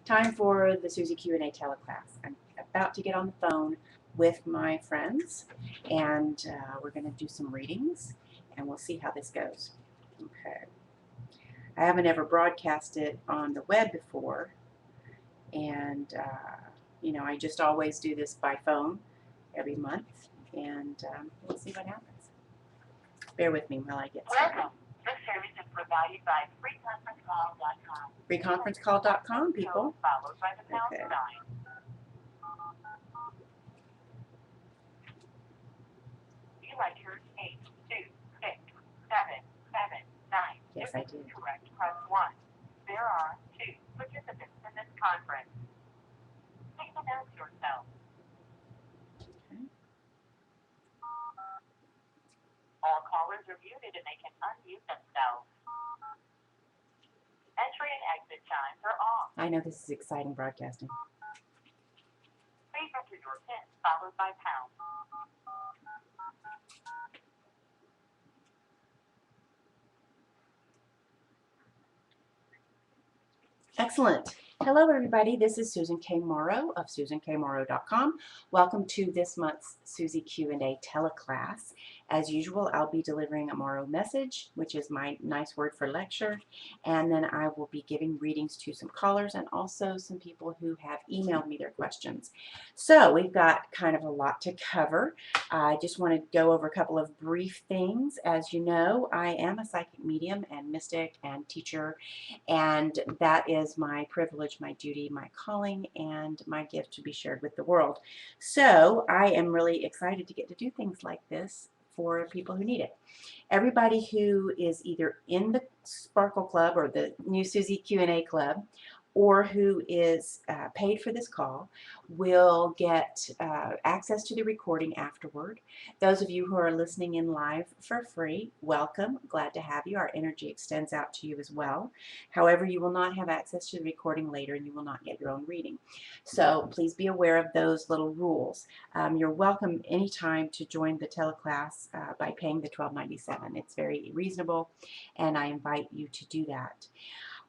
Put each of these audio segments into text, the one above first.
Time for the Suzi-Q A Teleclass. I'm about to get on the phone with my friends, and we're going to do some readings, and we'll see how this goes. Okay. I haven't ever broadcasted on the web before, and I just always do this by phone every month, and we'll see what happens. Bear with me while I get started. Welcome. This service is provided by freeconferencecall.com. Freeconferencecall.com, people. Followed by the pound Okay. sign. You entered 8, 2, 6, 7, 7, 9. Yes, If I this did. is correct, press 1. There are 2 participants in this conference. Please announce yourself. Okay. All callers are muted and they can unmute themselves. Entry and exit chimes are off. I know this is exciting broadcasting. Please enter your PIN followed by pound. Excellent. Hello, everybody. This is Susan K. Morrow of SusanKMorrow.com. Welcome to this month's Suzi-Q A Teleclass. As usual, I'll be delivering a Morrow message, which is my nice word for lecture, and then I will be giving readings to some callers and also some people who have emailed me their questions. So we've got kind of a lot to cover. I just want to go over a couple of brief things. As you know, I am a psychic medium and mystic and teacher, and that is my privilege, my duty, my calling, and my gift to be shared with the world. So I am really excited to get to do things like this for people who need it. Everybody who is either in the Sparkle Club or the new Suzi-Q A Club, or who is paid for this call, will get access to the recording afterward. Those of you who are listening in live for free, welcome. Glad to have you. Our energy extends out to you as well. However, you will not have access to the recording later, and you will not get your own reading. So please be aware of those little rules. You're welcome anytime to join the teleclass by paying the $12.97. It's very reasonable, and I invite you to do that.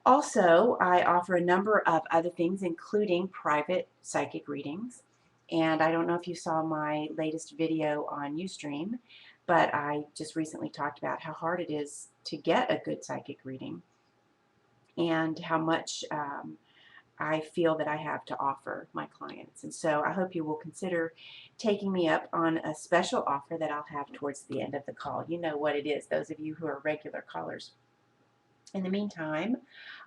Also, I offer a number of other things, including private psychic readings. And I don't know if you saw my latest video on Ustream, but I just recently talked about how hard it is to get a good psychic reading and how much I feel that I have to offer my clients. And so I hope you will consider taking me up on a special offer that I'll have towards the end of the call. You know what it is, those of you who are regular callers. In the meantime,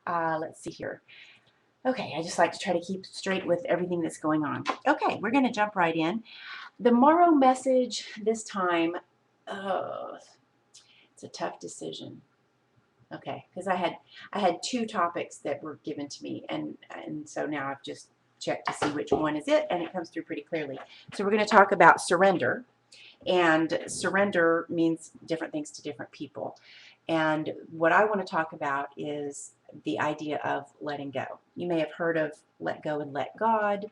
let's see here. Okay, I just like to try to keep straight with everything that's going on. Okay, we're going to jump right in. The Morrow message this time, it's a tough decision. Okay, because I had two topics that were given to me, and so now I've just checked to see which one is it, and it comes through pretty clearly. So we're going to talk about surrender, and surrender means different things to different people. And what I want to talk about is the idea of letting go. You may have heard of let go and let God.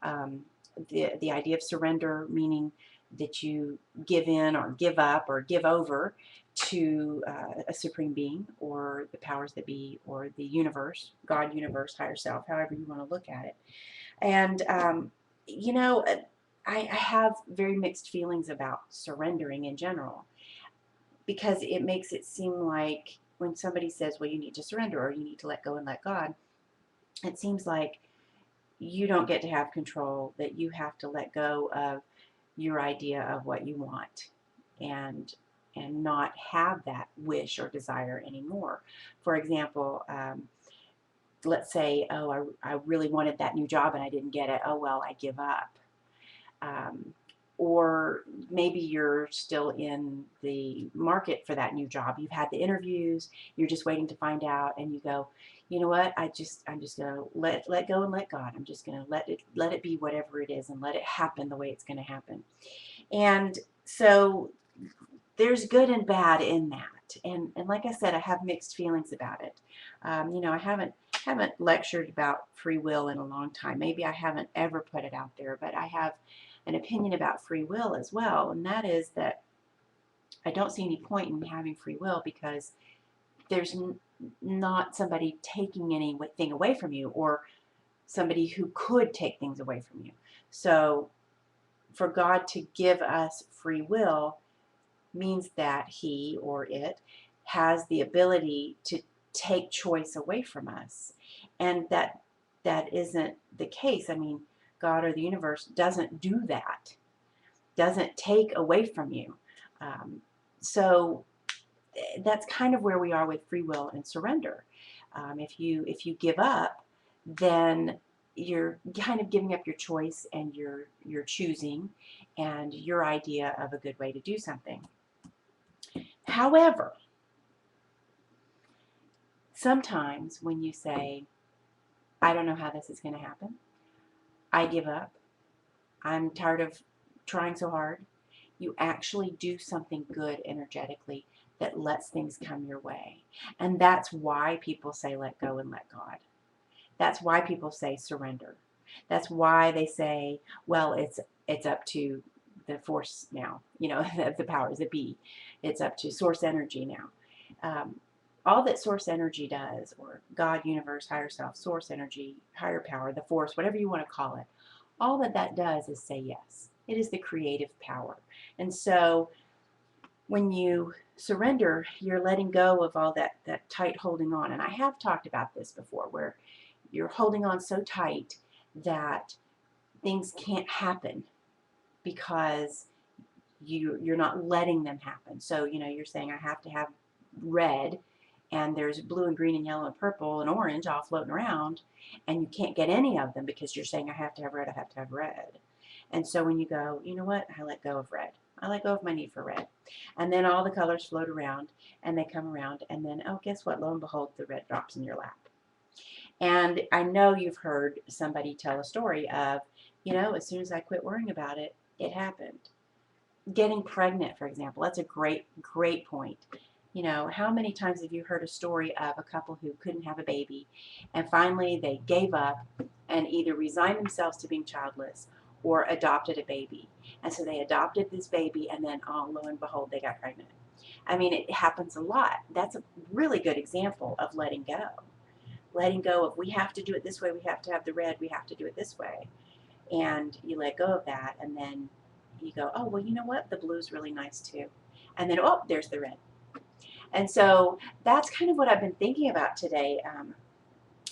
The idea of surrender, meaning that you give in or give up or give over to a supreme being or the powers that be or the universe, God, universe, higher self, however you want to look at it. And, I have very mixed feelings about surrendering in general, because it makes it seem like when somebody says, well, you need to surrender or you need to let go and let God, it seems like you don't get to have control, that you have to let go of your idea of what you want and not have that wish or desire anymore. For example, let's say, oh, I really wanted that new job and I didn't get it. Oh, well, I give up. Or maybe you're still in the market for that new job. You've had the interviews, you're just waiting to find out, and you go, you know what, I'm just going to let go and let God. I'm just going to let it be whatever it is and let it happen the way it's going to happen. And so there's good and bad in that. And like I said, I have mixed feelings about it. I haven't lectured about free will in a long time. Maybe I haven't ever put it out there, but I have an opinion about free will as well, and that is that I don't see any point in having free will because there's not somebody taking anything away from you or somebody who could take things away from you. So for God to give us free will means that he or it has the ability to take choice away from us. And that isn't the case. I mean, God or the universe doesn't do that, doesn't take away from you. So that's kind of where we are with free will and surrender. If you give up, then you're kind of giving up your choice and you're choosing and your idea of a good way to do something. However, sometimes when you say, I don't know how this is going to happen, I give up, I'm tired of trying so hard, you actually do something good energetically that lets things come your way. And that's why people say let go and let God. That's why people say surrender. That's why they say, well, it's up to the force now, the powers that be. It's up to source energy now. All that source energy does, or God, universe, higher self, source energy, higher power, the force, whatever you want to call it, all that does is say yes. It is the creative power. And so when you surrender, you're letting go of all that tight holding on. And I have talked about this before, where you're holding on so tight that things can't happen because you're not letting them happen. So, you're saying I have to have red, and there's blue and green and yellow and purple and orange all floating around, and you can't get any of them because you're saying I have to have red, I have to have red. And so when you go, you know what, I let go of red. I let go of my need for red. And then all the colors float around and they come around, and then, oh, guess what? Lo and behold, the red drops in your lap. And I know you've heard somebody tell a story of, as soon as I quit worrying about it, it happened. Getting pregnant, for example, that's a great, great point. How many times have you heard a story of a couple who couldn't have a baby, and finally they gave up and either resigned themselves to being childless or adopted a baby? And so they adopted this baby, and then, oh, lo and behold, they got pregnant. I mean, it happens a lot. That's a really good example of letting go. Letting go of, we have to do it this way, we have to have the red, we have to do it this way. And you let go of that, and then you go, oh, well, you know what? The blue's really nice too. And then, oh, there's the red. And so that's kind of what I've been thinking about today.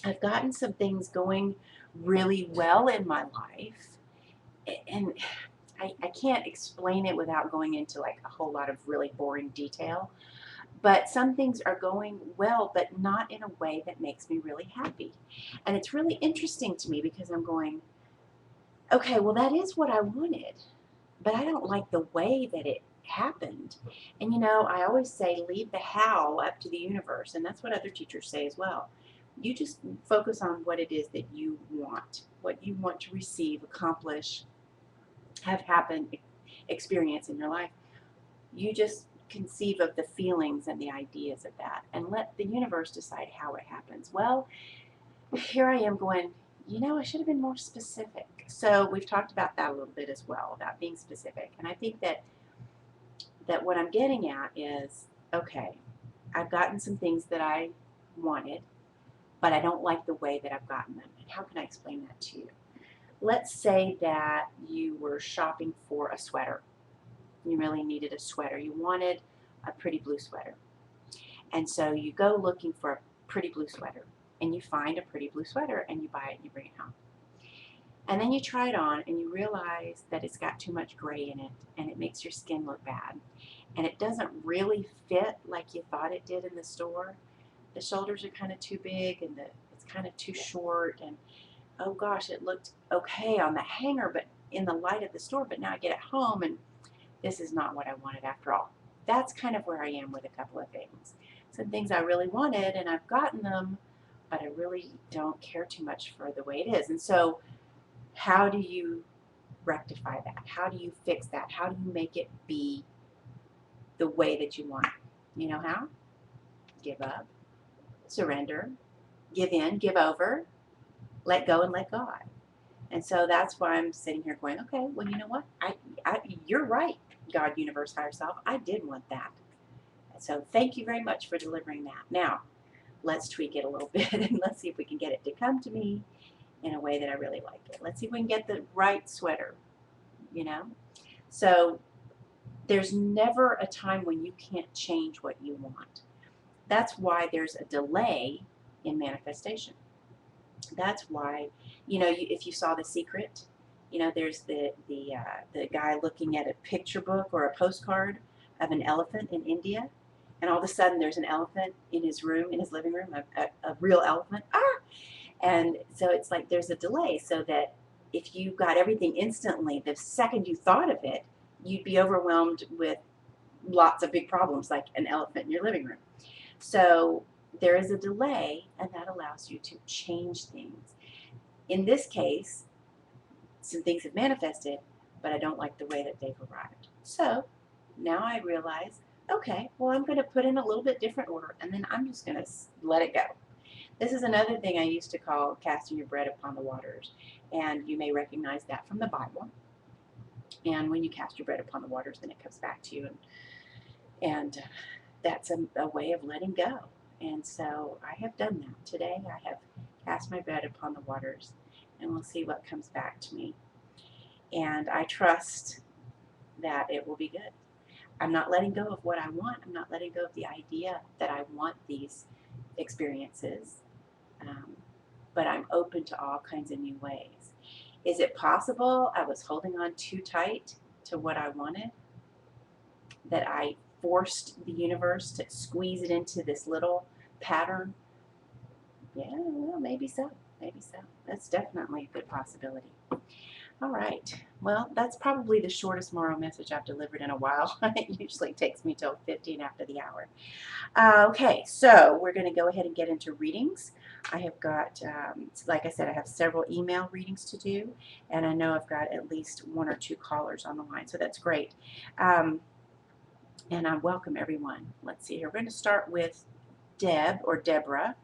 I've gotten some things going really well in my life, and I can't explain it without going into like a whole lot of really boring detail. But some things are going well, but not in a way that makes me really happy. And it's really interesting to me because I'm going, okay, well, that is what I wanted, but I don't like the way that it happened. And I always say leave the how up to the universe, and that's what other teachers say as well. You just focus on what it is that you want, what you want to receive, accomplish, have happen, experience in your life. You just conceive of the feelings and the ideas of that and let the universe decide how it happens. Well, here I am going, I should have been more specific. So we've talked about that a little bit as well, about being specific. And I think that what I'm getting at is, okay, I've gotten some things that I wanted, but I don't like the way that I've gotten them. And how can I explain that to you? Let's say that you were shopping for a sweater. You really needed a sweater. You wanted a pretty blue sweater. And so you go looking for a pretty blue sweater, and you find a pretty blue sweater, and you buy it and you bring it home. And then you try it on and you realize that it's got too much gray in it, and it makes your skin look bad. And it doesn't really fit like you thought it did in the store. The shoulders are kind of too big, and it's kind of too short, and oh gosh, it looked okay on the hanger, but in the light of the store, but now I get it home and this is not what I wanted after all. That's kind of where I am with a couple of things. Some things I really wanted and I've gotten them, but I really don't care too much for the way it is. And so how do you rectify that? How do you fix that? How do you make it be the way that you want it? You know how? Give up, surrender, give in, give over, let go, and let God. And so that's why I'm sitting here going, okay, well, you know what? You're right, God, universe, higher self. I did want that. So thank you very much for delivering that. Now, let's tweak it a little bit and let's see if we can get it to come to me in a way that I really like it. Let's see if we can get the right sweater, you know? So there's never a time when you can't change what you want. That's why there's a delay in manifestation. That's why, if you saw The Secret, there's the guy looking at a picture book or a postcard of an elephant in India, and all of a sudden there's an elephant in his room, in his living room, a real elephant. Ah! And so it's like there's a delay, so that if you got everything instantly, the second you thought of it, you'd be overwhelmed with lots of big problems like an elephant in your living room. So there is a delay, and that allows you to change things. In this case, some things have manifested, but I don't like the way that they've arrived. So now I realize, okay, well, I'm going to put in a little bit different order, and then I'm just going to let it go. This is another thing I used to call casting your bread upon the waters, and you may recognize that from the Bible. And when you cast your bread upon the waters, then it comes back to you, and that's a way of letting go. And so I have done that. Today I have cast my bread upon the waters, and we'll see what comes back to me. And I trust that it will be good. I'm not letting go of what I want. I'm not letting go of the idea that I want these experiences. But I'm open to all kinds of new ways. Is it possible I was holding on too tight to what I wanted? That I forced the universe to squeeze it into this little pattern? Yeah, well, maybe so. Maybe so. That's definitely a good possibility. All right. Well, that's probably the shortest Morrow message I've delivered in a while. It usually takes me till 15 after the hour. Okay, so we're going to go ahead and get into readings. I have got, like I said, I have several email readings to do, and I know I've got at least one or two callers on the line, so that's great. And I welcome everyone. Let's see here. We're going to start with Deb or Deborah.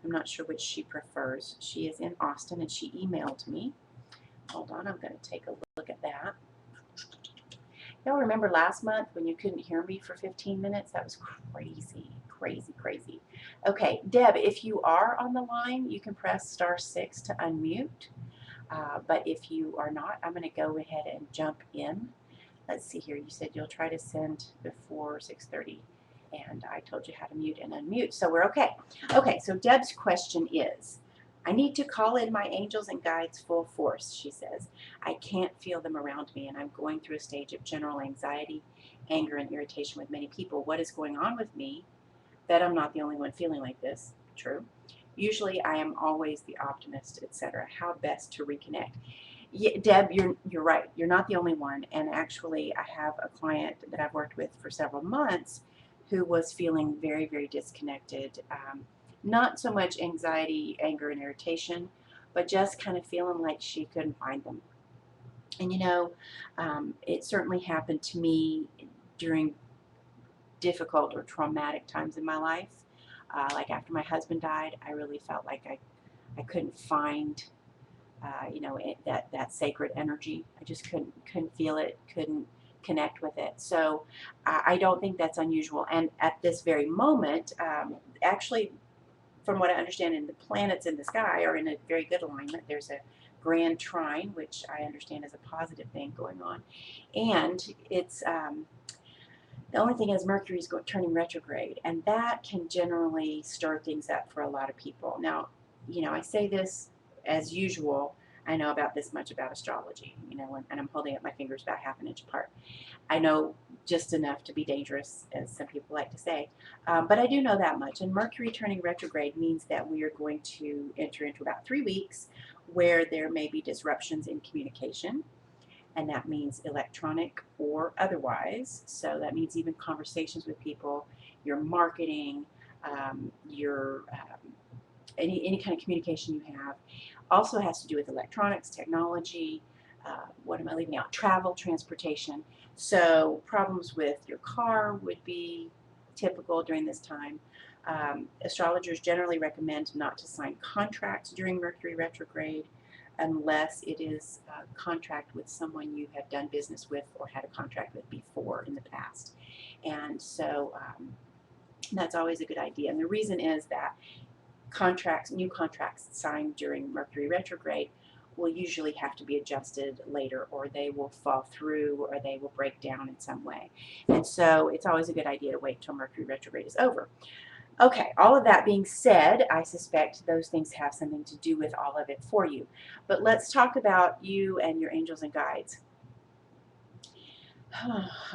I'm not sure which she prefers. She is in Austin, and she emailed me. Hold on, I'm going to take a look at that. Y'all remember last month when you couldn't hear me for 15 minutes? That was crazy, crazy, crazy. Okay, Deb, if you are on the line, you can press *6 to unmute. But if you are not, I'm going to go ahead and jump in. Let's see here. You said you'll try to send before 6:30, and I told you how to mute and unmute, so we're okay. Okay, so Deb's question is, I need to call in my angels and guides full force, she says. I can't feel them around me, and I'm going through a stage of general anxiety, anger, and irritation with many people. What is going on with me? Bet I'm not the only one feeling like this. True. Usually I am always the optimist, etc. How best to reconnect? Yeah, Deb, you're right. You're not the only one. And actually, I have a client that I've worked with for several months who was feeling very, very disconnected. Not so much anxiety, anger, and irritation, but just kind of feeling like she couldn't find them. And it certainly happened to me during difficult or traumatic times in my life. Like after my husband died, I really felt like I couldn't find that sacred energy. I just couldn't feel it, couldn't connect with it. So I don't think that's unusual. And at this very moment, actually, from what I understand, in the planets in the sky are in a very good alignment. There's a grand trine, which I understand is a positive thing going on, and it's the only thing is Mercury's turning retrograde, and that can generally stir things up for a lot of people. Now, I say this as usual. I know about this much about astrology, and I'm holding up my fingers about half an inch apart. I know just enough to be dangerous, as some people like to say, but I do know that much. And Mercury turning retrograde means that we are going to enter into about 3 weeks where there may be disruptions in communication, and that means electronic or otherwise. So that means even conversations with people, your marketing, your any kind of communication you have. Also has to do with electronics, technology. What am I leaving out? Travel, transportation. So problems with your car would be typical during this time. Astrologers generally recommend not to sign contracts during Mercury retrograde unless it is a contract with someone you have done business with or had a contract with before in the past. And so that's always a good idea. And the reason is that new contracts signed during Mercury retrograde will usually have to be adjusted later, or they will fall through, or they will break down in some way. And so it's always a good idea to wait till Mercury retrograde is over. Okay, all of that being said, I suspect those things have something to do with all of it for you. But let's talk about you and your angels and guides.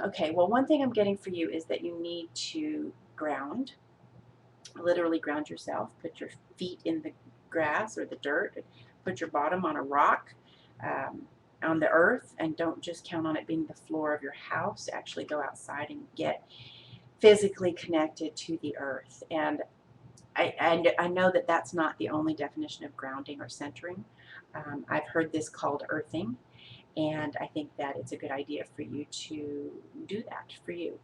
Okay, well, one thing I'm getting for you is that you need to ground, literally ground yourself. Put your feet in the grass or the dirt, put your bottom on a rock, on the earth, and don't just count on it being the floor of your house. Actually go outside and get physically connected to the earth. And I know that that's not the only definition of grounding or centering. I've heard this called earthing, and I think that it's a good idea for you to do that for you.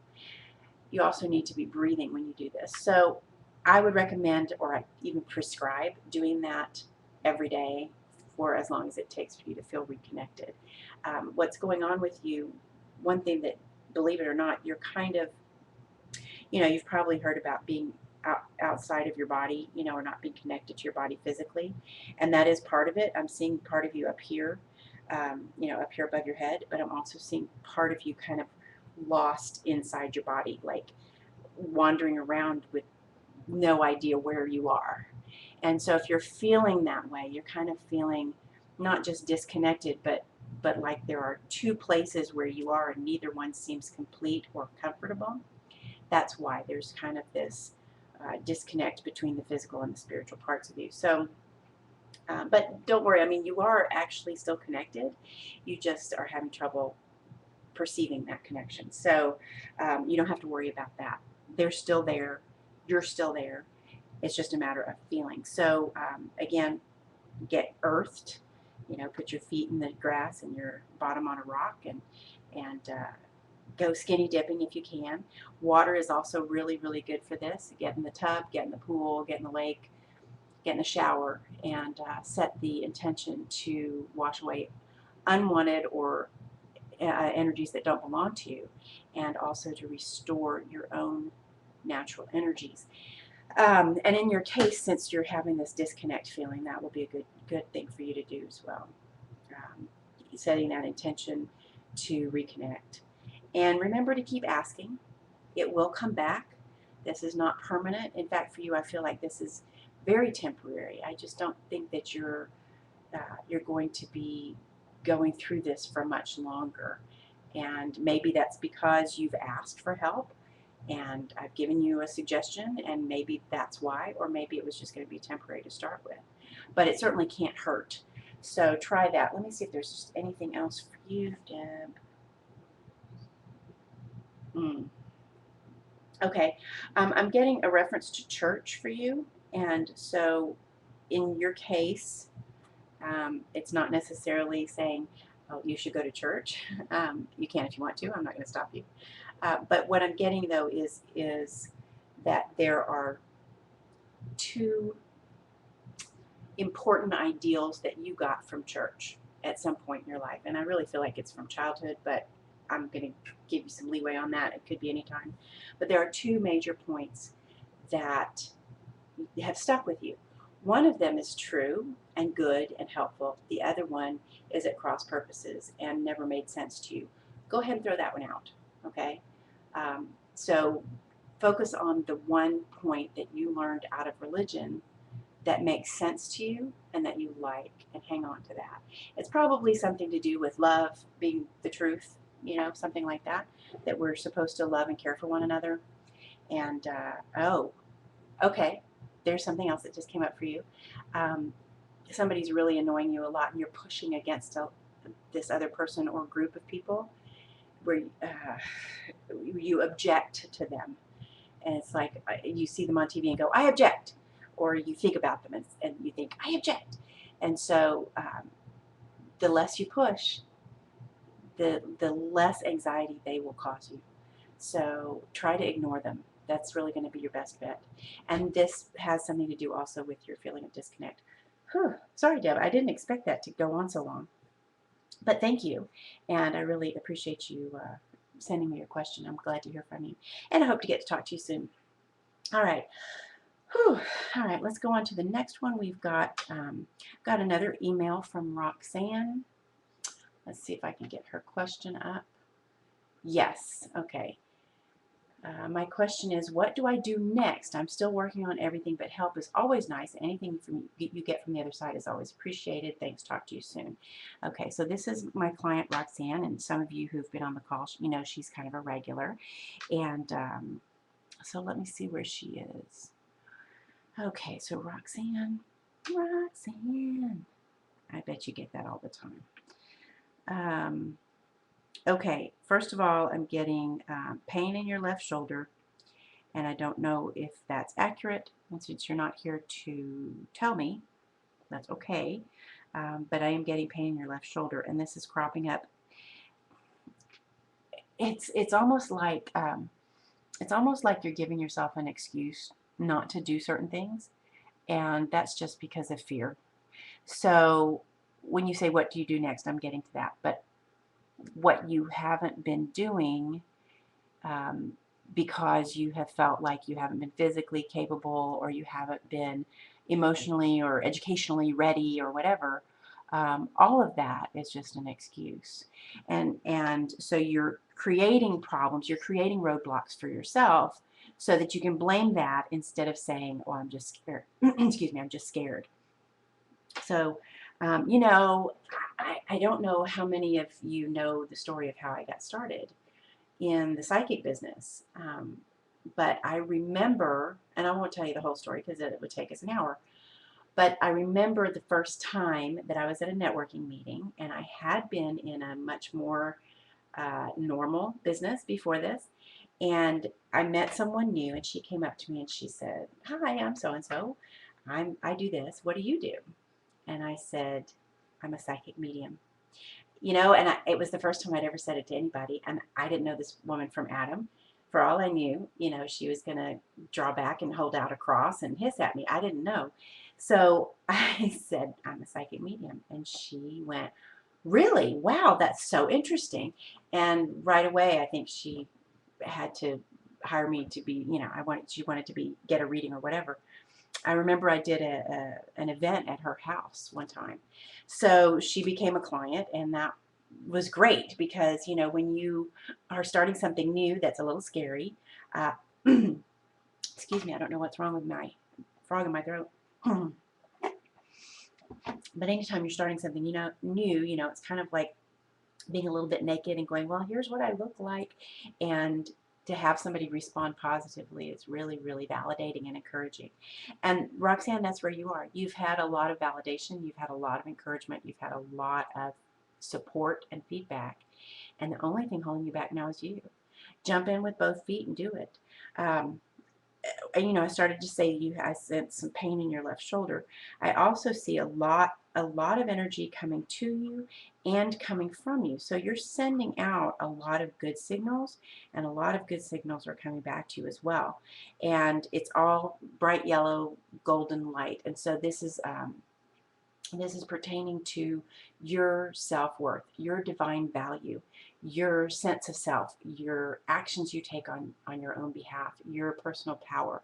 You also need to be breathing when you do this. So I would recommend, or I even prescribe, doing that every day for as long as it takes for you to feel reconnected. What's going on with you, one thing that, believe it or not, you're kind of, you've probably heard about being outside of your body, or not being connected to your body physically. And that is part of it. I'm seeing part of you up here, up here above your head, but I'm also seeing part of you kind of lost inside your body, like wandering around with no idea where you are. And so if you're feeling that way, you're kind of feeling not just disconnected, but like there are two places where you are and neither one seems complete or comfortable. That's why there's kind of this disconnect between the physical and the spiritual parts of you. So, but don't worry. I mean, you are actually still connected. You just are having trouble perceiving that connection. So you don't have to worry about that. They're still there. You're still there. It's just a matter of feeling. So again, get earthed. Put your feet in the grass and your bottom on a rock, and go skinny dipping if you can. Water is also really, really good for this. Get in the tub, get in the pool, get in the lake, get in the shower, and set the intention to wash away unwanted or energies that don't belong to you, and also to restore your own natural energies. And in your case, since you're having this disconnect feeling, that will be a good thing for you to do as well. Setting that intention to reconnect. And remember to keep asking. It will come back. This is not permanent. In fact, for you, I feel like this is very temporary. I just don't think that you're going to be going through this for much longer. And maybe that's because you've asked for help and I've given you a suggestion, and maybe that's why, or maybe it was just going to be temporary to start with. But it certainly can't hurt. So try that. Let me see if there's just anything else for you, Deb. Okay, I'm getting a reference to church for you, and so in your case, it's not necessarily saying, oh, you should go to church. You can if you want to. I'm not going to stop you. But what I'm getting though is that there are two important ideals that you got from church at some point in your life, and I really feel like it's from childhood, but I'm going to give you some leeway on that. It could be any time. But there are two major points that have stuck with you. One of them is true and good and helpful. The other one is at cross purposes and never made sense to you. Go ahead and throw that one out, okay? So focus on the one point that you learned out of religion that makes sense to you and that you like, and hang on to that. It's probably something to do with love being the truth, something like that, that we're supposed to love and care for one another. And, oh, okay, there's something else that just came up for you. Somebody's really annoying you a lot and you're pushing against this other person or group of people where you object to them. And it's like you see them on TV and go, I object. Or you think about them and you think, I object. And so the less you push, the less anxiety they will cause you. So try to ignore them. That's really going to be your best bet. And this has something to do also with your feeling of disconnect. Whew. Sorry, Deb, I didn't expect that to go on so long. But thank you. And I really appreciate you sending me your question. I'm glad to hear from you. And I hope to get to talk to you soon. All right. Whew. All right, let's go on to the next one. We've got another email from Roxanne. Let's see if I can get her question up. Yes, okay. My question is, what do I do next? I'm still working on everything, but help is always nice. Anything you get from the other side is always appreciated. Thanks. Talk to you soon. Okay, so this is my client, Roxanne, and some of you who've been on the call, you know she's kind of a regular. And so let me see where she is. Okay, so Roxanne, I bet you get that all the time. Okay, first of all, I'm getting pain in your left shoulder, and I don't know if that's accurate. And since you're not here to tell me, that's okay. But I am getting pain in your left shoulder, and this is cropping up. It's almost like you're giving yourself an excuse not to do certain things, and that's just because of fear. So when you say, what do you do next? I'm getting to that. But what you haven't been doing because you have felt like you haven't been physically capable, or you haven't been emotionally or educationally ready, or whatever, all of that is just an excuse. And so you're creating problems, you're creating roadblocks for yourself so that you can blame that instead of saying, oh, I'm just scared. Excuse me, I'm just scared. So, you know, I don't know how many of you know the story of how I got started in the psychic business. But I remember, and I won't tell you the whole story because it would take us an hour, but I remember the first time that I was at a networking meeting, and I had been in a much more normal business before this, and I met someone new, and she came up to me and she said, hi, I'm so-and-so. I do this. What do you do? And I said, I'm a psychic medium. You know, and it was the first time I'd ever said it to anybody, and I didn't know this woman from Adam. For all I knew, you know, she was going to draw back and hold out a cross and hiss at me. I didn't know. So I said, I'm a psychic medium. And she went, really? Wow, that's so interesting. And right away, I think she had to hire me to be, you know, she wanted to get a reading or whatever. I remember I did an event at her house one time. So she became a client, and that was great because, you know, when you are starting something new that's a little scary, uh, excuse me, I don't know what's wrong with my frog in my throat. But anytime you're starting something, you know, new, you know, it's kind of like being a little bit naked and going, well, here's what I look like. And to have somebody respond positively is really, really validating and encouraging. And Roxanne, that's where you are. You've had a lot of validation. You've had a lot of encouragement. You've had a lot of support and feedback. And the only thing holding you back now is you. Jump in with both feet and do it. You know, I started to say I sense some pain in your left shoulder. I also see a lot of energy coming to you and coming from you. So you're sending out a lot of good signals, and a lot of good signals are coming back to you as well. And it's all bright yellow, golden light. And so this is pertaining to your self-worth, your divine value, your sense of self, your actions you take on your own behalf, your personal power.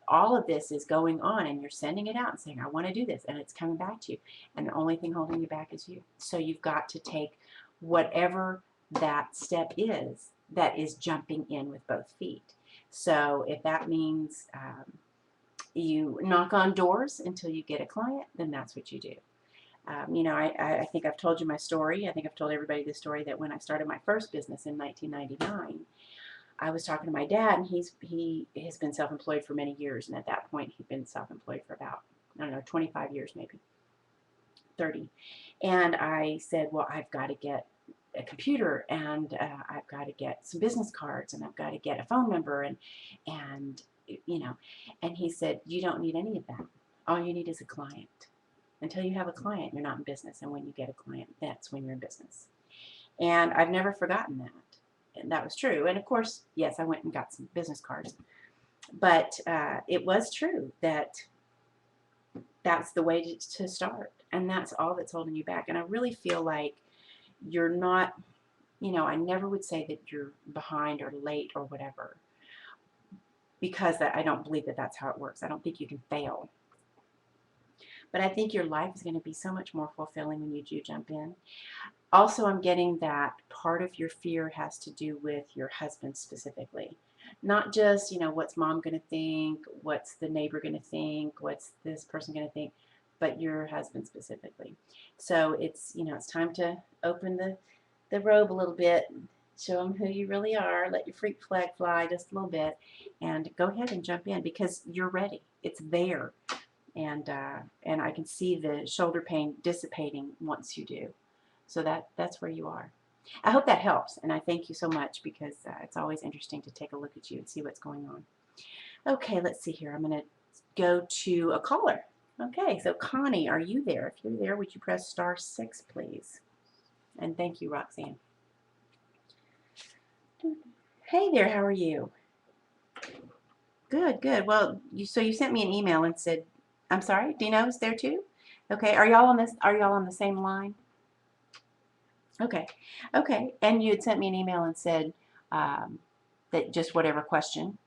All of this is going on, and you're sending it out and saying, I want to do this, and it's coming back to you. And the only thing holding you back is you. So you've got to take whatever that step is that is jumping in with both feet. So if that means you knock on doors until you get a client, then that's what you do. You know, I think I've told you my story. I think I've told everybody the story that when I started my first business in 1999, I was talking to my dad, and he has been self-employed for many years, and at that point he'd been self-employed for about, I don't know, 25 years, maybe 30. And I said, well, I've got to get a computer, and I've got to get some business cards, and I've got to get a phone number, and you know, and he said, you don't need any of that. All you need is a client. Until you have a client, you're not in business. And when you get a client, that's when you're in business. And I've never forgotten that. And that was true. And of course, yes, I went and got some business cards. But it was true that that's the way to start. And that's all that's holding you back. And I really feel like you're not, you know, I never would say that you're behind or late or whatever. because I don't believe that that's how it works. I don't think you can fail. But I think your life is going to be so much more fulfilling when you do jump in. Also, I'm getting that part of your fear has to do with your husband specifically. Not just, what's mom going to think, what's the neighbor going to think, what's this person going to think, but your husband specifically. So it's time to open the robe a little bit, show him who you really are, let your freak flag fly just a little bit, and go ahead and jump in because you're ready. It's there. And I can see the shoulder pain dissipating once you do. So that's where you are. I hope that helps, and I thank you so much because it's always interesting to take a look at you and see what's going on. Okay, let's see here. I'm going to go to a caller. Okay, so Connie, are you there? If you're there, would you press *6, please? And thank you, Roxanne. Hey there, how are you? Good, good. Well, so you sent me an email and said, I'm sorry, Dino's there too? Okay, are y'all on the same line? Okay, okay. And you had sent me an email and said that just whatever question.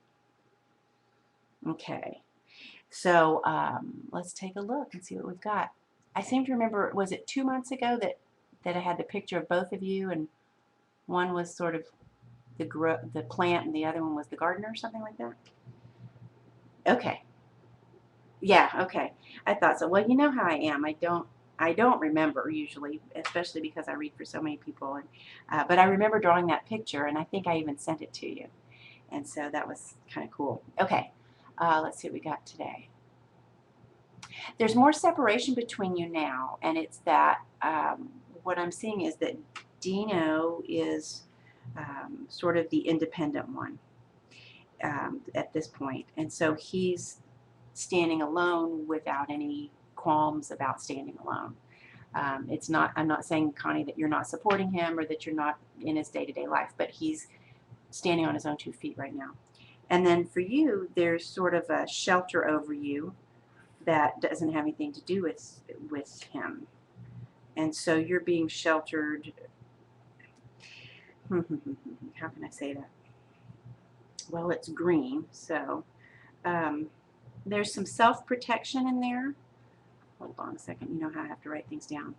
Okay, so let's take a look and see what we've got. I seem to remember, was it 2 months ago that I had the picture of both of you, and one was sort of the plant and the other one was the gardener or something like that? Okay, yeah, okay. I thought so. Well, you know how I am. I don't remember usually, especially because I read for so many people. But I remember drawing that picture, and I think I even sent it to you. And so that was kind of cool. Okay, let's see what we got today. There's more separation between you now, and it's that what I'm seeing is that Dino is sort of the independent one at this point. And so he's standing alone without any qualms about standing alone. I'm not saying, Connie, that you're not supporting him or that you're not in his day-to-day life, but he's standing on his own 2 feet right now. And then for you, there's sort of a shelter over you that doesn't have anything to do with him. And so you're being sheltered. How can I say that? Well, it's green, so there's some self-protection in there. Hold on a second. You know how I have to write things down.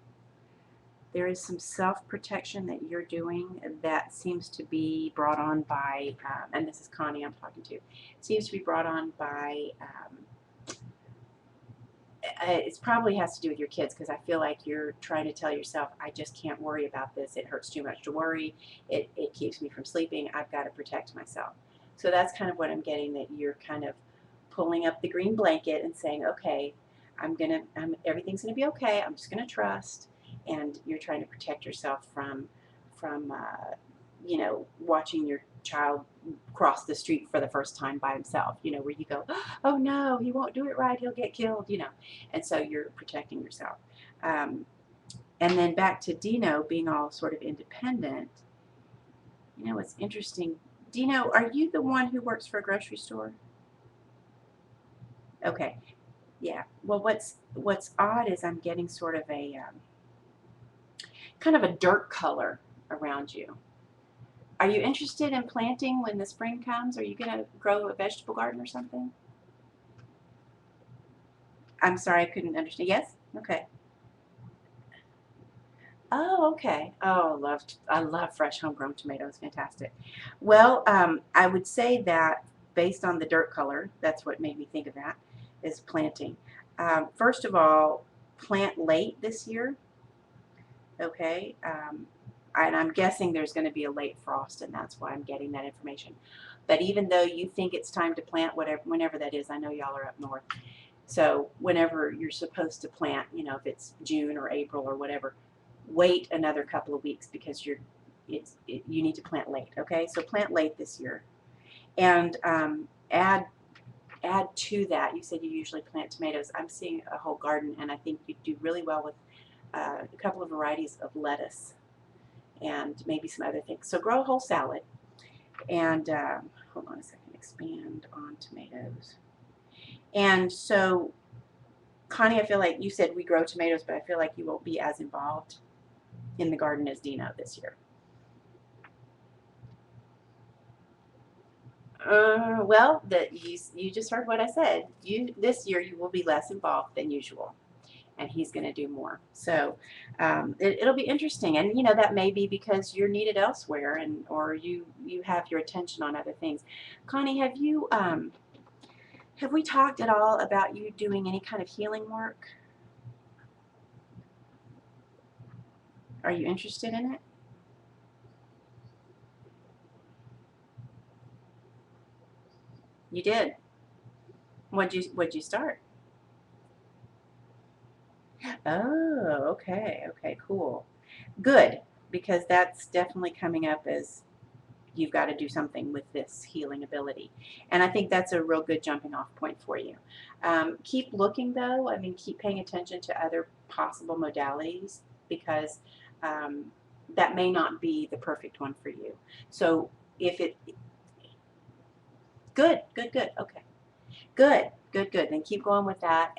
There is some self-protection that you're doing that seems to be brought on by, and this is Connie I'm talking to, seems to be brought on by, it probably has to do with your kids, because I feel like you're trying to tell yourself, I just can't worry about this. It hurts too much to worry. It keeps me from sleeping. I've got to protect myself. So that's kind of what I'm getting, that you're kind of pulling up the green blanket and saying, okay, everything's going to be okay. I'm just going to trust. And you're trying to protect yourself from watching your child cross the street for the first time by himself, where you go, oh no, he won't do it right, he'll get killed, and so you're protecting yourself. And then back to Dino being all sort of independent. What's interesting, Dino, are you the one who works for a grocery store? Okay, yeah. Well, what's odd is I'm getting sort of a kind of a dirt color around you. Are you interested in planting when the spring comes? Are you going to grow a vegetable garden or something? I'm sorry, I couldn't understand. Yes? Okay. Oh, okay. Oh, I love fresh homegrown tomatoes. Fantastic. Well, I would say that based on the dirt color, that's what made me think of that, is planting. First of all, plant late this year. Okay. And I'm guessing there's going to be a late frost, and that's why I'm getting that information. But even though you think it's time to plant, whenever that is, I know y'all are up north. So whenever you're supposed to plant, if it's June or April or whatever, wait another couple of weeks because you need to plant late. Okay, so plant late this year, and add to that. You said you usually plant tomatoes. I'm seeing a whole garden, and I think you do really well with a couple of varieties of lettuce and maybe some other things. So grow a whole salad, and hold on a second, expand on tomatoes. And so, Connie, I feel like you said we grow tomatoes, but I feel like you won't be as involved in the garden as Dino this year. Well, that you just heard what I said. This year you will be less involved than usual, and he's going to do more. So it'll be interesting, and that may be because you're needed elsewhere, and or you have your attention on other things. Connie, have we talked at all about you doing any kind of healing work? Are you interested in it? You did. What'd you start? Oh, okay, okay, cool. Good, because that's definitely coming up as you've got to do something with this healing ability. And I think that's a real good jumping off point for you. Keep looking though, I mean, keep paying attention to other possible modalities because um, that may not be the perfect one for you. So if it, good, good, good, okay. Good, good, good. Then keep going with that.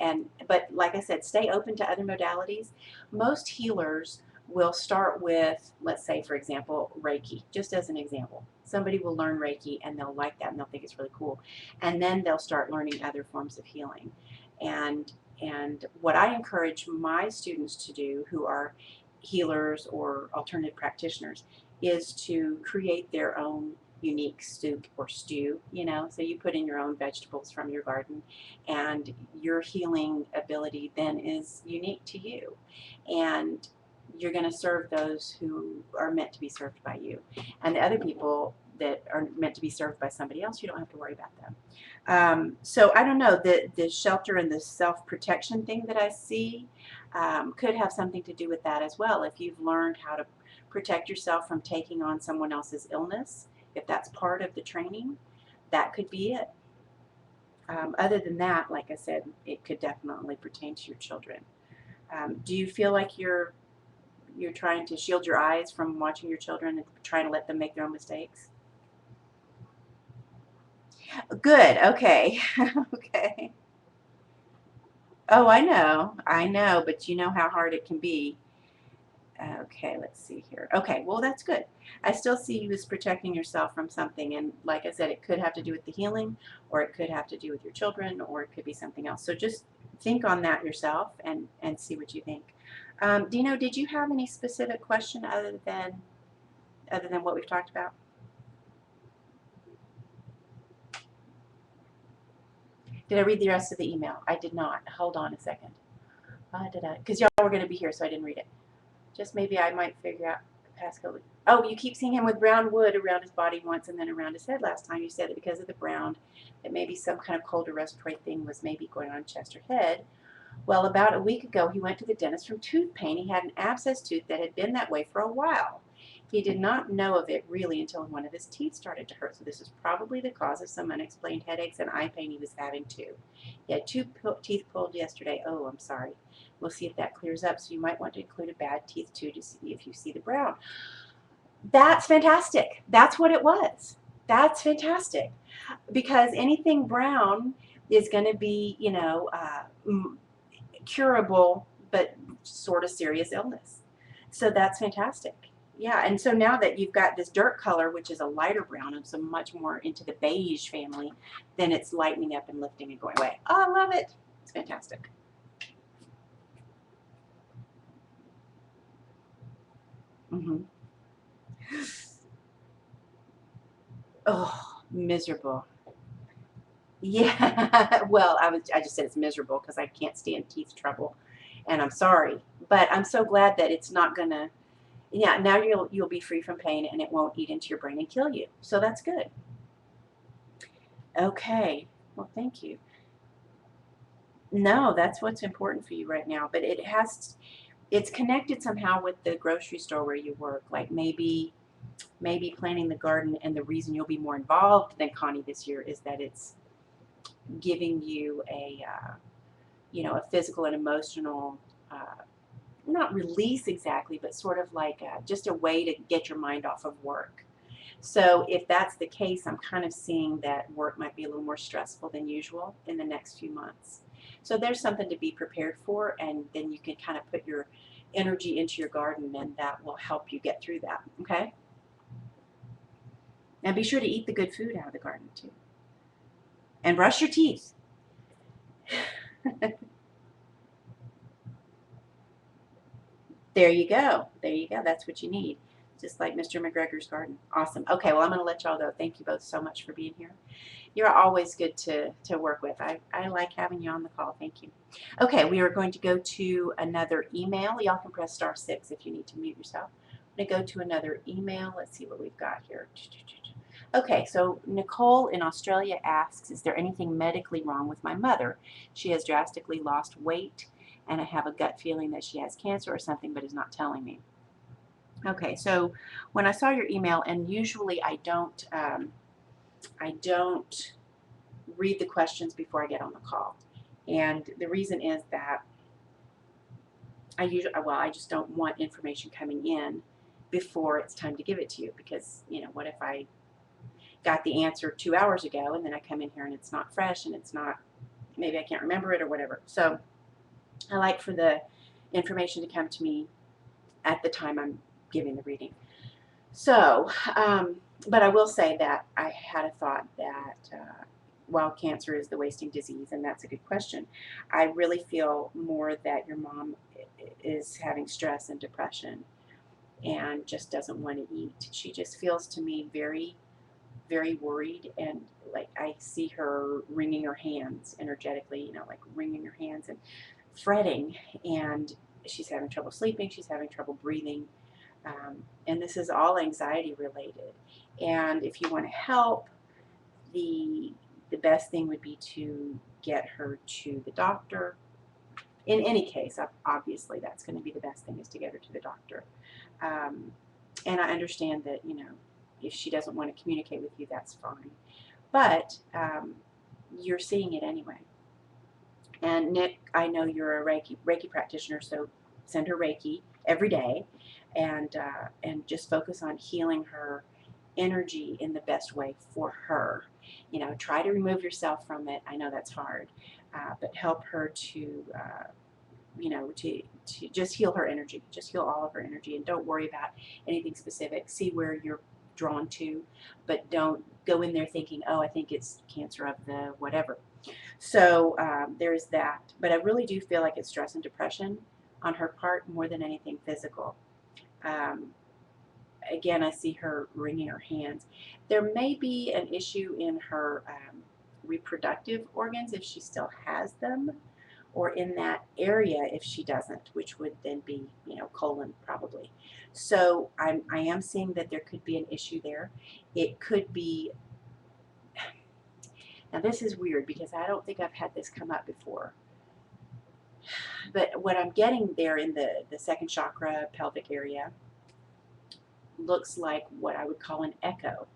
But like I said, stay open to other modalities. Most healers will start with, let's say, for example, Reiki, just as an example. Somebody will learn Reiki and they'll like that and they'll think it's really cool. And then they'll start learning other forms of healing. And and what I encourage my students to do who are healers or alternative practitioners is to create their own unique soup or stew. So you put in your own vegetables from your garden, and your healing ability then is unique to you. And you're going to serve those who are meant to be served by you. And the other people that are meant to be served by somebody else, you don't have to worry about them. So I don't know, the shelter and the self-protection thing that I see could have something to do with that as well. If you've learned how to protect yourself from taking on someone else's illness, if that's part of the training, that could be it. Other than that, like I said, it could definitely pertain to your children. Do you feel like you're trying to shield your eyes from watching your children and trying to let them make their own mistakes? Good. Okay. Okay. Oh, I know, but you know how hard it can be. Okay, let's see here. Okay, well, that's good. I still see you as protecting yourself from something. And like I said, it could have to do with the healing, or it could have to do with your children, or it could be something else. So just think on that yourself and see what you think. Dino, did you have any specific question other than what we've talked about? Did I read the rest of the email? I did not. Hold on a second. Did I? Because y'all were going to be here, so I didn't read it. Just maybe I might figure out the passcode. Oh, you keep seeing him with brown wood around his body once and then around his head last time. You said that because of the brown, that maybe some kind of cold or respiratory thing was maybe going on chest or head. Well, about a week ago, he went to the dentist from tooth pain. He had an abscess tooth that had been that way for a while. He did not know of it really until one of his teeth started to hurt. So this is probably the cause of some unexplained headaches and eye pain he was having too. He had two teeth pulled yesterday. Oh, I'm sorry. We'll see if that clears up. So you might want to include a bad teeth too to see if you see the brown. That's fantastic. That's what it was. That's fantastic. Because anything brown is going to be, curable, but sort of serious illness. So that's fantastic. Yeah, and so now that you've got this dirt color, which is a lighter brown and so much more into the beige family, then it's lightening up and lifting and going away. Oh, I love it. It's fantastic. Mm-hmm. Oh, miserable. Yeah. Well, I just said it's miserable because I can't stand teeth trouble, and I'm sorry, but I'm so glad that it's not gonna. Yeah, now you'll be free from pain and it won't eat into your brain and kill you. So that's good. Okay. Well, thank you. No, that's what's important for you right now. But it's connected somehow with the grocery store where you work. Like maybe planting the garden, and the reason you'll be more involved than Connie this year is that it's giving you a physical and emotional, not release exactly, but sort of like just a way to get your mind off of work. So if that's the case, I'm kind of seeing that work might be a little more stressful than usual in the next few months. So there's something to be prepared for, and then you can kind of put your energy into your garden, and that will help you get through that. Okay? And be sure to eat the good food out of the garden too. And brush your teeth. There you go. There you go. That's what you need. Just like Mr. McGregor's garden. Awesome. Okay, well, I'm going to let y'all go. Thank you both so much for being here. You're always good to work with. I like having you on the call. Thank you. Okay, we are going to go to another email. Y'all can press *6 if you need to mute yourself. I'm going to go to another email. Let's see what we've got here. Okay, so Nicole in Australia asks, is there anything medically wrong with my mother? She has drastically lost weight, and I have a gut feeling that she has cancer or something, but is not telling me. Okay, so when I saw your email, and usually I don't read the questions before I get on the call, and the reason is that I just don't want information coming in before it's time to give it to you, because what if I got the answer 2 hours ago and then I come in here and it's not fresh and it's not, maybe I can't remember it or whatever. So I like for the information to come to me at the time I'm giving the reading. So, but I will say that I had a thought that while cancer is the wasting disease, and that's a good question, I really feel more that your mom is having stress and depression and just doesn't want to eat. She just feels to me very, very worried, and like I see her wringing her hands energetically, like wringing her hands and fretting, and she's having trouble sleeping, she's having trouble breathing, and this is all anxiety related. And if you want to help, the best thing would be to get her to the doctor. In any case, obviously that's going to be the best thing, is to get her to the doctor. And I understand that, if she doesn't want to communicate with you, that's fine. But you're seeing it anyway. And Nick, I know you're a Reiki practitioner, so send her Reiki every day, and just focus on healing her energy in the best way for her. Try to remove yourself from it. I know that's hard, but help her to to just heal her energy. Just heal all of her energy, and don't worry about anything specific. See where you're drawn to, but don't go in there thinking, oh, I think it's cancer of the whatever. So there's that. But I really do feel like it's stress and depression on her part more than anything physical. Um, Again, I see her wringing her hands. There may be an issue in her reproductive organs if she still has them, or in that area if she doesn't, which would then be, colon probably. So I am seeing that there could be an issue there. It could be, now this is weird because I don't think I've had this come up before, but what I'm getting there in the second chakra, pelvic area, looks like what I would call an echo,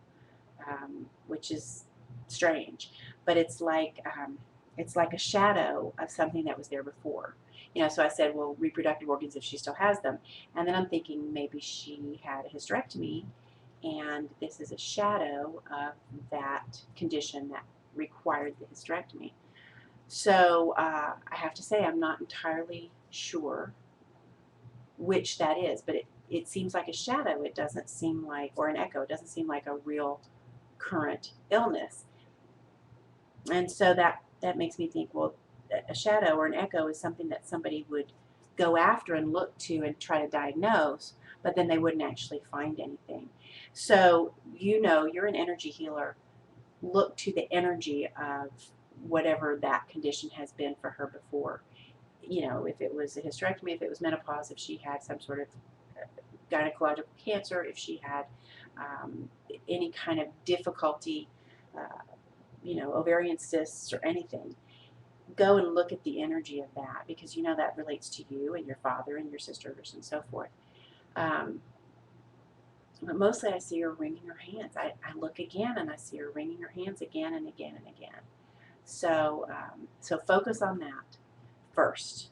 which is strange, but it's like a shadow of something that was there before. So I said, well, reproductive organs if she still has them, and then I'm thinking maybe she had a hysterectomy, and this is a shadow of that condition that required the hysterectomy. So I have to say I'm not entirely sure which that is, but it seems like a shadow. It doesn't seem like, or an echo, it doesn't seem like a real current illness. And so that makes me think, well, a shadow or an echo is something that somebody would go after and look to and try to diagnose, but then they wouldn't actually find anything. So you're an energy healer. Look to the energy of whatever that condition has been for her before. If it was a hysterectomy, if it was menopause, if she had some sort of gynecological cancer, if she had any kind of difficulty, ovarian cysts or anything, go and look at the energy of that, because that relates to you and your father and your sisters and so forth. But mostly I see her wringing her hands. I look again and I see her wringing her hands again and again and again. So focus on that first.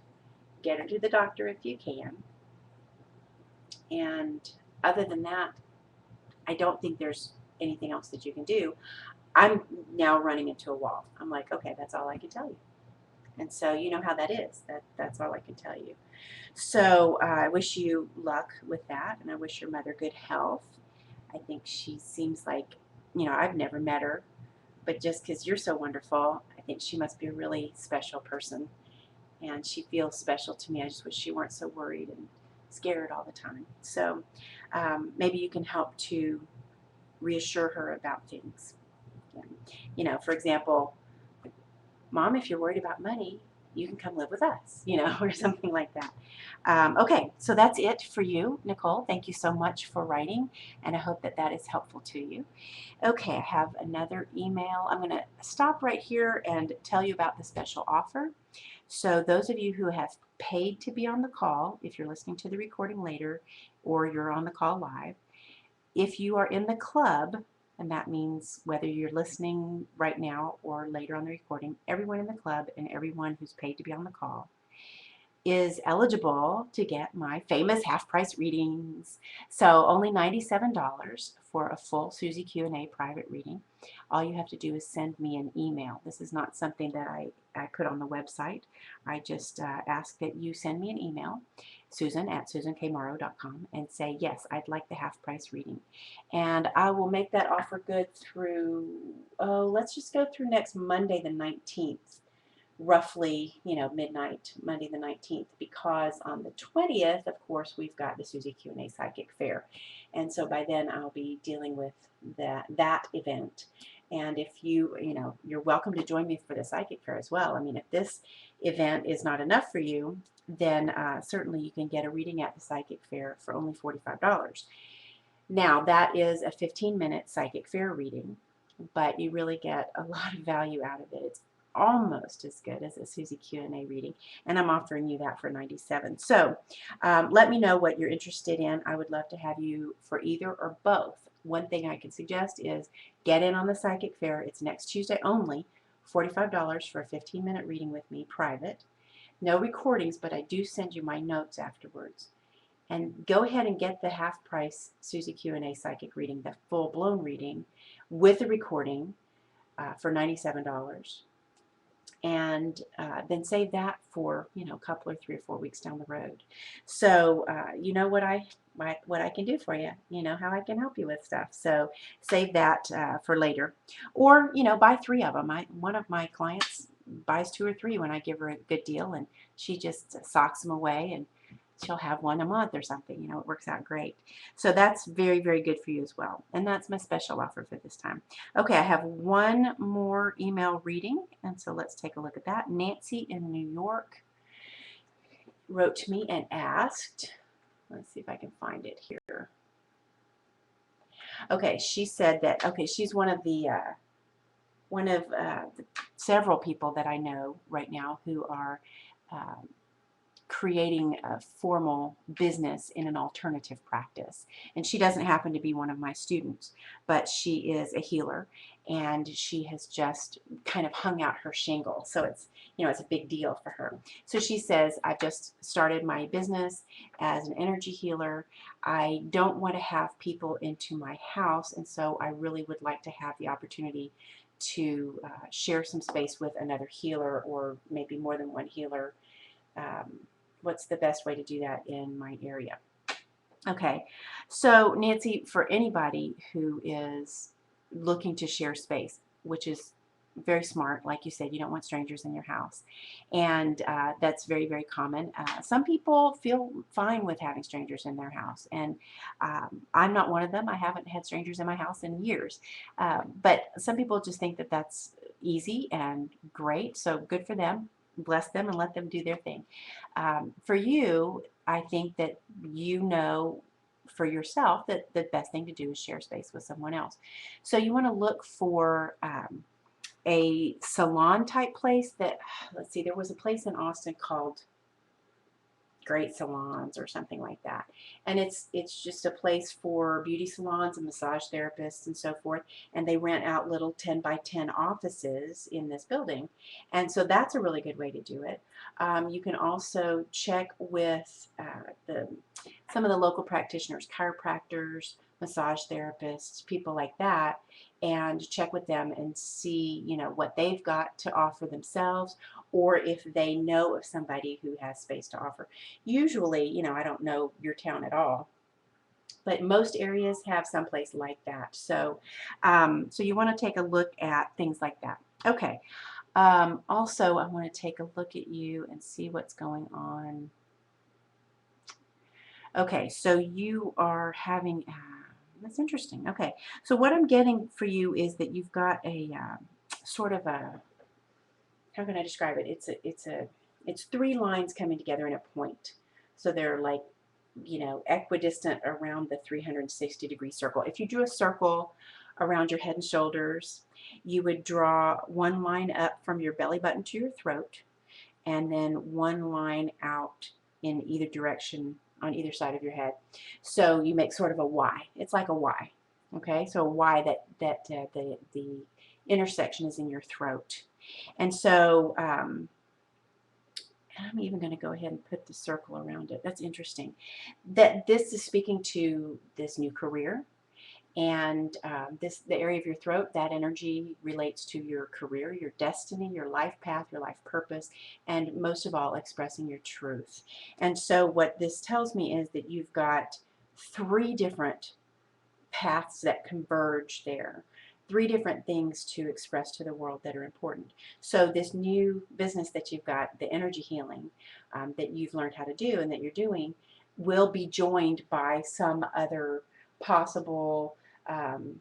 Get her to the doctor if you can. And other than that, I don't think there's anything else that you can do. I'm now running into a wall. I'm like, okay, that's all I can tell you. And so you know how that is. That's all I can tell you. So I wish you luck with that, and I wish your mother good health. I think she seems like, I've never met her, but just because you're so wonderful, I think she must be a really special person. And she feels special to me. I just wish she weren't so worried and scared all the time. So maybe you can help to reassure her about things. For example, Mom, if you're worried about money, you can come live with us, or something like that. Okay, so that's it for you, Nicole. Thank you so much for writing, and I hope that that is helpful to you. Okay, I have another email. I'm going to stop right here and tell you about the special offer. So those of you who have paid to be on the call, if you're listening to the recording later or you're on the call live, if you are in the club, and that means whether you're listening right now or later on the recording, everyone in the club and everyone who's paid to be on the call is eligible to get my famous half-price readings. So only $97 for a full Suzi-Q A private reading. All you have to do is send me an email. This is not something that I put on the website. I just ask that you send me an email, Susan@SusanKMorrow.com, and say, yes, I'd like the half-price reading. And I will make that offer good through, let's just go through next Monday the 19th. Roughly, midnight, Monday the 19th, because on the 20th, of course, we've got the Suzi-Q A Psychic Fair. And so by then I'll be dealing with that event. And if you're welcome to join me for the Psychic Fair as well. I mean, if this event is not enough for you, then certainly you can get a reading at the Psychic Fair for only $45. Now, that is a 15-minute Psychic Fair reading, but you really get a lot of value out of it. It's almost as good as a Suzi-Q A reading, and I'm offering you that for $97. So let me know what you're interested in. I would love to have you for either or both. One thing I can suggest is get in on the Psychic Fair. It's next Tuesday only, $45 for a 15-minute reading with me, private. No recordings, but I do send you my notes afterwards. And go ahead and get the half-price Suzi-Q A Psychic reading, the full-blown reading, with the recording for $97. And then save that for a couple or 3 or 4 weeks down the road. So you know what I can do for you. You know how I can help you with stuff. So save that for later, or buy 3 of them. One of my clients buys 2 or 3 when I give her a good deal, and she just socks them away, and she'll have one a month or something. It works out great. So that's very, very good for you as well. And that's my special offer for this time. Okay, I have one more email reading, and so let's take a look at that. Nancy in New York wrote to me and asked, let's see if I can find it here. Okay, she said that, okay, she's one of the several people that I know right now who are creating a formal business in an alternative practice. And she doesn't happen to be one of my students, but she is a healer, and she has just kind of hung out her shingle. So it's a big deal for her. So she says, I've just started my business as an energy healer. I don't want to have people into my house, and so I really would like to have the opportunity to share some space with another healer, or maybe more than one healer. What's the best way to do that in my area? Okay, so Nancy, for anybody who is looking to share space, which is very smart, like you said, you don't want strangers in your house, and that's very, very common. Some people feel fine with having strangers in their house, and I'm not one of them. I haven't had strangers in my house in years, but some people just think that that's easy and great, so good for them. Bless them and let them do their thing. For you, I think that for yourself that the best thing to do is share space with someone else. So you want to look for a salon type place that, let's see, there was a place in Austin called Great Salons or something like that, and it's just a place for beauty salons and massage therapists and so forth, and they rent out little 10 by 10 offices in this building, and so that's a really good way to do it. You can also check with some of the local practitioners, chiropractors, massage therapists, people like that, and check with them and see what they've got to offer themselves, or if they know of somebody who has space to offer. Usually, I don't know your town at all, but most areas have someplace like that. So, so you want to take a look at things like that. Okay. Also, I want to take a look at you and see what's going on. Okay, so you are having, that's interesting. Okay, so what I'm getting for you is that you've got a sort of a, how can I describe it? It's three lines coming together in a point. So they're like, you know, equidistant around the 360-degree circle. If you drew a circle around your head and shoulders, you would draw one line up from your belly button to your throat, and then one line out in either direction on either side of your head. So you make sort of a Y. It's like a Y. Okay, so a Y that the intersection is in your throat. And so I'm even going to go ahead and put the circle around it. That's interesting. That this is speaking to this new career, and the area of your throat, that energy relates to your career, your destiny, your life path, your life purpose, and most of all, expressing your truth. And so what this tells me is that you've got three different paths that converge there. Three different things to express to the world that are important. So this new business that you've got, the energy healing that you've learned how to do and that you're doing, will be joined by some other possible um,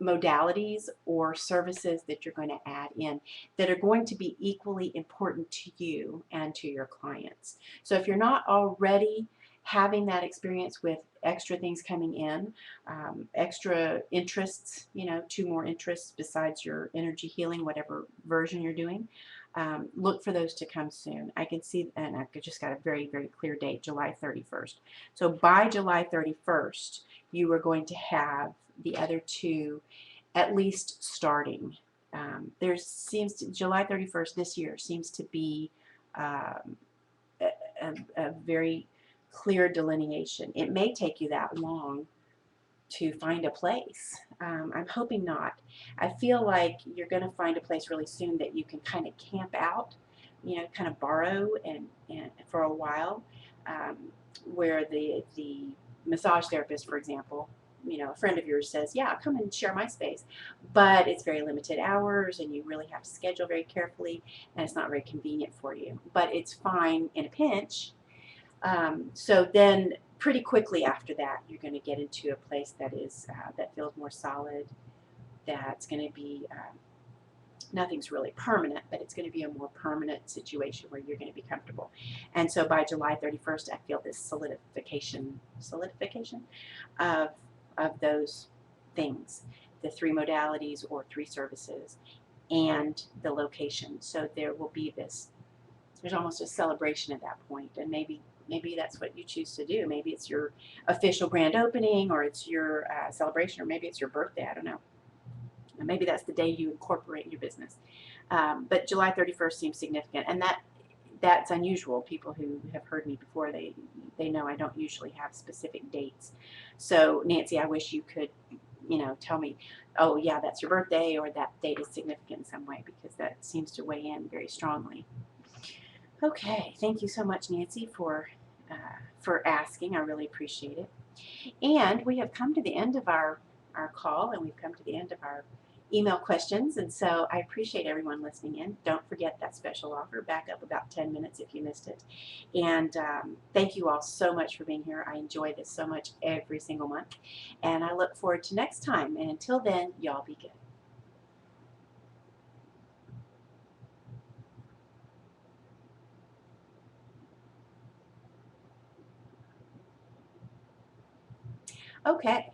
modalities or services that you're going to add in that are going to be equally important to you and to your clients. So if you're not already having that experience with extra things coming in, extra interests, you know, two more interests besides your energy healing, whatever version you're doing, look for those to come soon. I can see, and I've just got a very, very clear date, July 31st. So by July 31st, you are going to have the other two at least starting. There seems to, July 31st this year seems to be um, a very clear delineation. It may take you that long to find a place. I'm hoping not. I feel like you're going to find a place really soon that you can kind of camp out, you know, kind of borrow and for a while, um, where the massage therapist, for example, you know, a friend of yours says, yeah, come and share my space, but it's very limited hours and you really have to schedule very carefully and it's not very convenient for you, but it's fine in a pinch. So then pretty quickly after that, you're going to get into a place that is that feels more solid, that's going to be nothing's really permanent, but it's going to be a more permanent situation where you're going to be comfortable. And so by July 31st, I feel this solidification of, of those things, the three modalities or three services and the location. So there will be this, there's almost a celebration at that point, and maybe that's what you choose to do. Maybe it's your official grand opening, or it's your celebration, or maybe it's your birthday. I don't know. And maybe that's the day you incorporate your business. But July 31st seems significant, and that's unusual. People who have heard me before, they know I don't usually have specific dates. So Nancy, I wish you could, you know, tell me, oh yeah, that's your birthday, or that date is significant in some way, because that seems to weigh in very strongly. Okay, thank you so much, Nancy, for asking. I really appreciate it. And we have come to the end of our call, and we've come to the end of our email questions. And so I appreciate everyone listening in. Don't forget that special offer. Back up about 10 minutes if you missed it. And thank you all so much for being here. I enjoy this so much every single month. And I look forward to next time. And until then, y'all be good. Okay.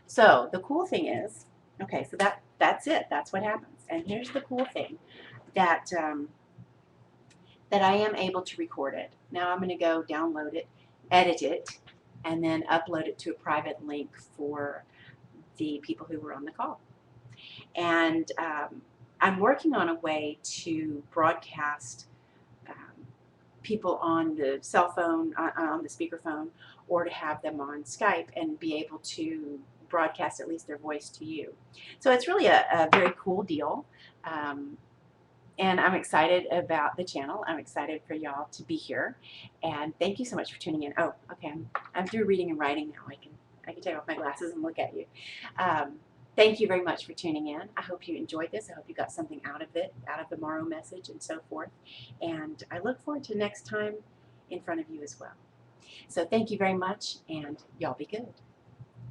So the cool thing is, okay, so that's it. That's what happens. And here's the cool thing, that that I am able to record it. Now I'm going to go download it, edit it, and then upload it to a private link for the people who were on the call. And I'm working on a way to broadcast people on the cell phone, on the speakerphone, or to have them on Skype and be able to broadcast at least their voice to you. So it's really a very cool deal. Um, And I'm excited about the channel. I'm excited for y'all to be here. And thank you so much for tuning in. Oh, okay. I'm through reading and writing now. I can take off my glasses and look at you. Thank you very much for tuning in. I hope you enjoyed this. I hope you got something out of it, out of the Morrow message and so forth. And I look forward to next time in front of you as well. So thank you very much, and y'all be good.